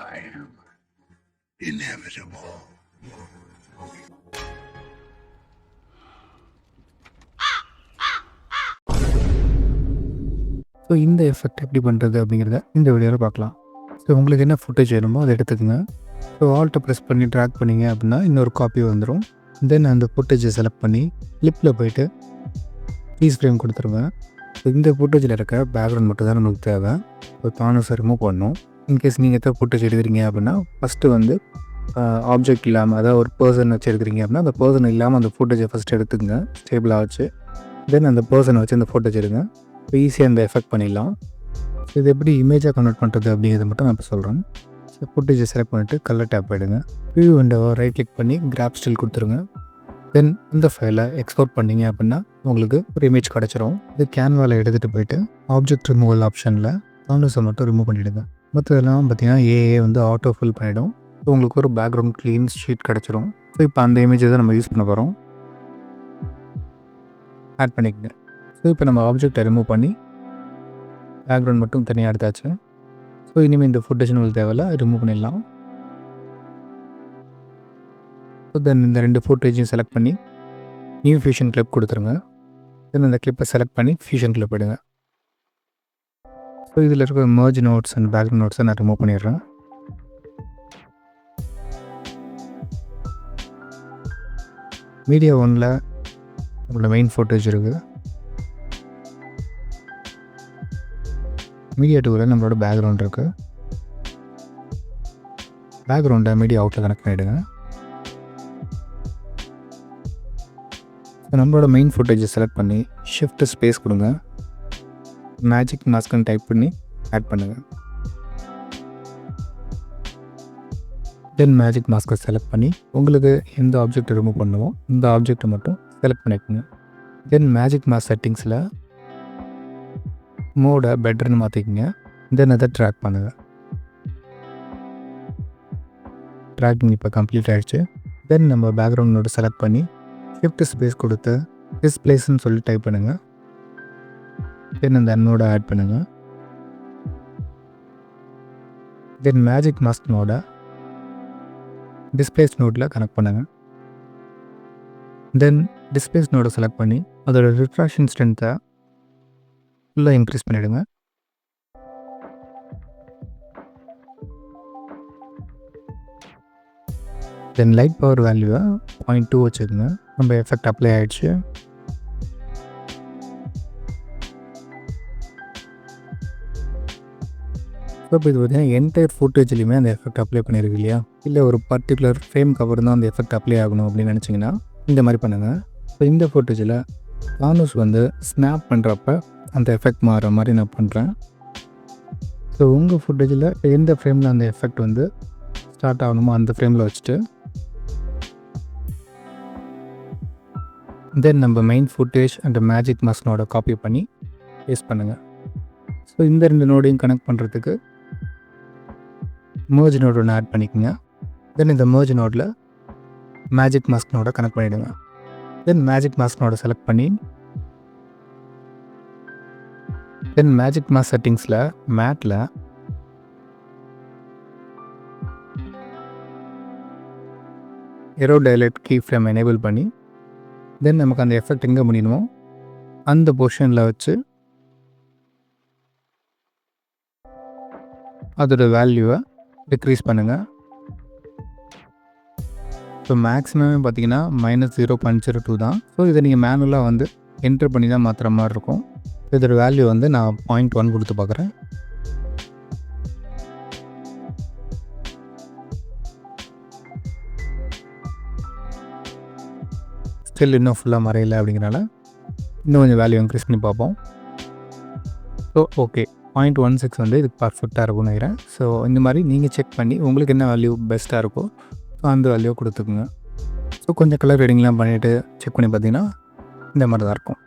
I am inevitable. So இந்த effect எப்படி பண்ணுறது அப்படிங்கிறத இந்த வீடியோவில் பார்க்கலாம். ஸோ உங்களுக்கு என்ன ஃபுட்டேஜ் வேணுமோ அதை எடுத்துக்கோங்க. ஸோ ஆல்ட்டை ப்ரெஸ் பண்ணி ட்ராக் பண்ணிங்க அப்படின்னா இன்னொரு காப்பி வந்துடும். தென் அந்த ஃபுட்டேஜை செலக்ட் பண்ணி கிளிப்பில் போய்ட்டு ஃப்ரீஸ் ஃப்ரேம் கொடுத்துருங்க. ஸோ இந்த ஃபுட்டேஜில் இருக்க பேக்ரவுண்ட் மட்டும் தான் நமக்கு தேவை. ஸோ தானஸை ரிமூவ் பண்ணணும். இன்கேஸ் நீங்கள் எதாவது ஃபுட்டேஜ் எடுக்கிறீங்க அப்படின்னா ஃபஸ்ட்டு வந்து ஆப்ஜெக்ட் இல்லாமல், அதாவது ஒரு பர்சன் வச்சு எடுக்கிறீங்க அப்படின்னா அந்த பர்சன் இல்லாமல் அந்த ஃபுட்டேஜை ஃபஸ்ட்டு எடுத்துக்கங்க ஸ்டேபிளாக வச்சு. தென் அந்த பர்சனை வச்சு அந்த ஃபுட்டேஜ் எடுங்க. இப்போ ஈஸியாக அந்த எஃபெக்ட் பண்ணிடலாம். ஸோ இது எப்படி இமேஜாக கன்வெர்ட் பண்ணுறது அப்படிங்கிறத மட்டும் நான் இப்போ சொல்கிறேன். ஸோ ஃபுட்டேஜை செலக்ட் பண்ணிவிட்டு கலர் டேப் எடுங்க. வியூ விண்டோவை ரைட் கிளிக் பண்ணி கிராப் ஸ்டில் கொடுத்துருங்க. தென் இந்த ஃபைலை எக்ஸ்போர்ட் பண்ணிங்க அப்படின்னா உங்களுக்கு ஒரு இமேஜ் கிடச்சிரும். இது கேன்வாவில் எடுத்துகிட்டு போயிட்டு ஆப்ஜெக்ட் ரிமூவல் ஆப்ஷனில் கார்னர்ஸை மட்டும் ரிமூவ் பண்ணிவிடுங்க. மற்றதெல்லாம் பார்த்தீங்கன்னா ஏஏ வந்து ஆட்டோ ஃபில் பண்ணிவிடும். ஸோ உங்களுக்கு ஒரு பேக்ரவுண்ட் க்ளீன் ஷீட் கிடச்சிரும். ஸோ இப்போ அந்த இமேஜை தான் நம்ம யூஸ் பண்ண போகிறோம். ஆட் பண்ணிக்கங்க. ஸோ இப்போ நம்ம ஆப்ஜெக்டை ரிமூவ் பண்ணி பேக்ரவுண்ட் மட்டும் தனியாக எடுத்தாச்சு. ஸோ இனிமேல் இந்த ஃபுட்டேஜ் உங்களுக்கு தேவையில்ல, ரிமூவ் பண்ணிடலாம். ஸோ தென் இந்த 2 ஃபுட்டேஜையும் செலக்ட் பண்ணி நியூ ஃபியூஷன் கிளிப் கொடுத்துருங்க. தென் அந்த கிளிப்பை செலக்ட் பண்ணி ஃபியூஷன் கிளிப் எடுங்க. ஸோ இதில் இருக்க மர்ஜ் நோட்ஸ் அண்ட் பேக்ரவுண்ட் நோட்ஸை நான் ரிமூவ் பண்ணிடுறேன். மீடியா 1ல் நம்மளோட மெயின் ஃபுட்டேஜ் இருக்குது. மீடியா 2ல் நம்மளோட பேக்ரவுண்ட் இருக்குது. பேக்ரவுண்டை மீடியா அவுட்டில் கனெக்ட் பண்ணிவிடுங்க. நம்மளோட மெயின் ஃபுட்டேஜை செலக்ட் பண்ணி ஷிஃப்ட் ஸ்பேஸ் கொடுங்க. மேஜிக் மாஸ்க்னு டைப் பண்ணி ஆட் பண்ணுங்கள். தென் மேஜிக் மாஸ்க்கை செலக்ட் பண்ணி உங்களுக்கு எந்த ஆப்ஜெக்ட் ரிமூவ் பண்ணுமோ இந்த ஆப்ஜெக்டை மட்டும் செலக்ட் பண்ணிக்கோங்க. தென் மேஜிக் மாஸ்க் செட்டிங்ஸில் மோடை பெட்டர்னு மாற்றிக்கோங்க. தென் அதை ட்ராக் பண்ணுங்கள். ட்ராக்கிங் இப்போ கம்ப்ளீட் ஆகிடுச்சு. தென் நம்ம பேக்ரவுண்டோட செலக்ட் பண்ணி ஷிஃப்ட் ஸ்பேஸ் கொடுத்து டிஸ்பிளேஸ்ன்னு சொல்லி டைப் பண்ணுங்கள். தென் அந்த நோட ஆட் பண்ணுங்கள். தென் மேஜிக் மாஸ்க் நோட டிஸ்பிளேஸ் நோட்டில் கனெக்ட் பண்ணுங்கள். தென் டிஸ்பிளேஸ் நோடை செலக்ட் பண்ணி அதோட ரிஃப்ராக்ஷன் ஸ்ட்ரென்த்தை ஃபுல்லாக இன்க்ரீஸ் பண்ணிவிடுங்க. தென் லைட் பவர் வேல்யூவை 0.2 வச்சுக்கோங்க. நம்ம எஃபெக்ட் அப்ளை ஆகிடுச்சு. ஸோ இப்போ இது பார்த்தீங்கன்னா என்டையர் ஃபுட்டேஜ்லேயுமே அந்த எஃபெக்ட் அப்ளை பண்ணியிருக்கு இல்லையா? இல்லை ஒரு பர்டிகுலர் ஃப்ரேம்க்கு அப்புறம் தான் அந்த எஃபெக்ட் அப்ளை ஆகணும் அப்படின்னு நினச்சிங்கன்னா இந்த மாதிரி பண்ணுங்கள். ஸோ இந்த ஃபுட்டேஜில் தானோஸ் வந்து ஸ்னாப் பண்ணுறப்ப அந்த எஃபெக்ட் மாறுற மாதிரி நான் பண்ணுறேன். ஸோ உங்கள் ஃபுட்டேஜில் எந்த ஃப்ரேமில் அந்த எஃபெக்ட் வந்து ஸ்டார்ட் ஆகணுமோ அந்த ஃப்ரேமில் வச்சுட்டு தென் நம்ம மெயின் ஃபுட்டேஜ் அண்ட் மேஜிக் மாஸ்க்னோட காப்பி பண்ணி பேஸ்ட் பண்ணுங்கள். ஸோ இந்த 2 நோடையும் கனெக்ட் பண்ணுறதுக்கு மர்ஜ் நோட் ஒன்று ஆட் பண்ணிக்கோங்க. தென் இந்த மர்ஜ் நோட்டில் மேஜிக் மாஸ்க்னோட கனெக்ட் பண்ணிவிடுங்க. தென் மேஜிக் மாஸ்க்னோட செலக்ட் பண்ணி தென் மேஜிக் மாஸ்க் செட்டிங்ஸில் மேட்டில் எரோ டைலைட் கீ ஃப்ரேம் எனேபிள் பண்ணி தென் நமக்கு அந்த எஃபெக்ட் எங்கே முடியணுமோ அந்த பொசிஷனில் வச்சு அதோட வேல்யூவை டிக்ரீஸ் பண்ணுங்கள். ஸோ மேக்ஸிமமே பார்த்தீங்கன்னா -0.02 தான். ஸோ இதை நீங்கள் மேனுவலாக வந்து என்ட்ரு பண்ணி தான் மாற்றுற மாதிரி இருக்கும். இதோட வேல்யூ வந்து நான் 0.1 கொடுத்து பார்க்குறேன். ஸ்டில் இன்னும் ஃபுல்லாக மறையலை அப்படிங்கிறனால இன்னும் கொஞ்சம் வேல்யூ இன்க்ரீஸ் பண்ணி பார்ப்போம். ஸோ ஓகே 0.16 வந்து இதுக்கு பர்ஃபெக்டாக இருக்கும்னு நினைக்கிறேன். ஸோ இந்த மாதிரி நீங்கள் செக் பண்ணி உங்களுக்கு என்ன வேல்யூ பெஸ்ட்டாக இருக்கோ ஸோ அந்த வேல்யூவை கொடுத்துக்குங்க. ஸோ கொஞ்சம் கலர் ரேடிங்லாம் பண்ணிவிட்டு செக் பண்ணி பார்த்தீங்கன்னா இந்த மாதிரி தான் இருக்கும்.